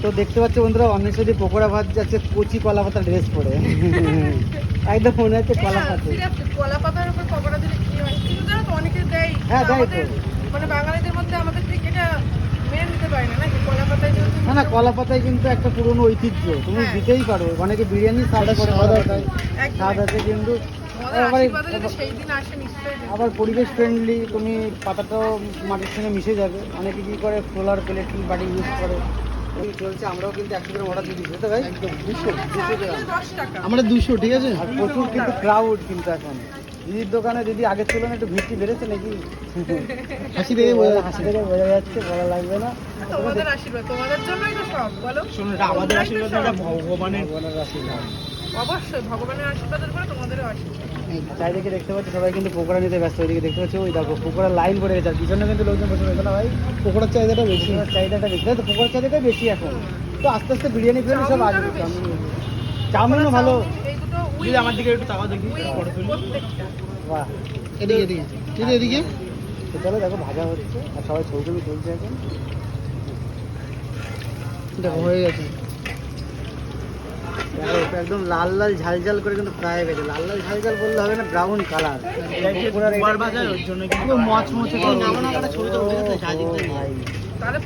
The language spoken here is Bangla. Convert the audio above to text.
তো দেখতে পাচ্ছ বন্ধুরা, অন্বেষী পকোড়া ভাত যাচ্ছে কচি কলা পাতা ড্রেস পরে। একদম মনে হচ্ছে কলা পাতা। কলা পাতার উপর পকোড়া দিলে কি হয় কিন্তু জানো তো অনেকে দেয়। হ্যাঁ দেয় তো। মানে বাঙালিদের মধ্যে আমাদের ঠিক এটা মেনে নিতে পারি না নাকি কলা পাতায় যেহেতু। না না, কলা পাতায় কিন্তু একটা পুরনো ঐতিহ্য, তুমি হ্যাঁ। দিতেই পারো। অনেকে বিরিয়ানি স্বাদ করে কলা পাতায়, একদম, স্বাদ আছে কিন্তু আমাদের আবার আশীর্বাদে যদি সেই দিন আসে নিশ্চয়ই দেবে। আবার পরিবেশ ফ্রেন্ডলি, তুমি পাতাটাও মাটির সঙ্গে মিশে যাবে। অনেকে কী করে সোলার প্লেট বাড়ি ইউজ করে। এই চলছে, আমরাও কিন্তু 100 গ্রাম অর্ডার দিয়ে দিচ্ছি তো ভাই, একদম 200 গ্রাম। 10 টাকা। আমরা 200, ঠিক আছে। আর প্রচুর কিন্তু ক্রাউড কিন্তু এখন দিদির দোকানে। দিদি আগের তুলনায় একটু ভিড়টি বেড়েছে নাকি? হাসি দেখে বোঝা যাচ্ছে। হাসি দেখে বোঝা যাচ্ছে, বলা লাগবে না। তোমাদের আশীর্বাদ, তোমাদের জন্যই তো সব বলো। শোনো, এটা আমাদের আশীর্বাদ না, এটা ভগবানের। ভগবানের আশীর্বাদ। অবশ্যই ভগবানের আশীর্বাদের পরে তোমাদেরও আশীর্বাদ। চারিদিকে দেখতে পাচ্ছি সবাই কিন্তু পকোড়া নিতে ব্যস্ত। ওইদিকে দেখতে পাচ্ছি, ওই দেখো পকোড়া লাইন পড়ে গেছে। আর পিছনে কিন্তু লোকজন বসে রয়েছে না ভাই, পকোড়ার চাহিদাটা বেশি। পকোড়ার চাহিদাটা বেশি। তাই তো, পকোড়ার চাহিদাটাই বেশি এখন। তো আস্তে আস্তে বিরিয়ানি ফিরিয়ানি সব আসবে। চাউমিনও ভালো। এই দুটো দিদি আমার দিকে একটু তাকাও দেখি, ফটো তুলি। প্রত্যেকটা। বাহ। এদিকে এদিকে, দিদি এদিকে। তো চলো, দেখো ভাজা হচ্ছে আর সবাই ছবি ছবি তুলছে এখন। দেখো হয়ে গেছে। দেখো এটা একদম লাল লাল ঝাল ঝাল করে কিন্তু ফ্রাই হয়ে গেছে। লাল লাল ঝাল ঝাল বললে হবে না, ব্রাউন কালার। দুবার ভাজা, ওর জন্য কিন্তু মচমচে করে নামানো। ছবি তো হয়ে গেছে, ভাই তাহলে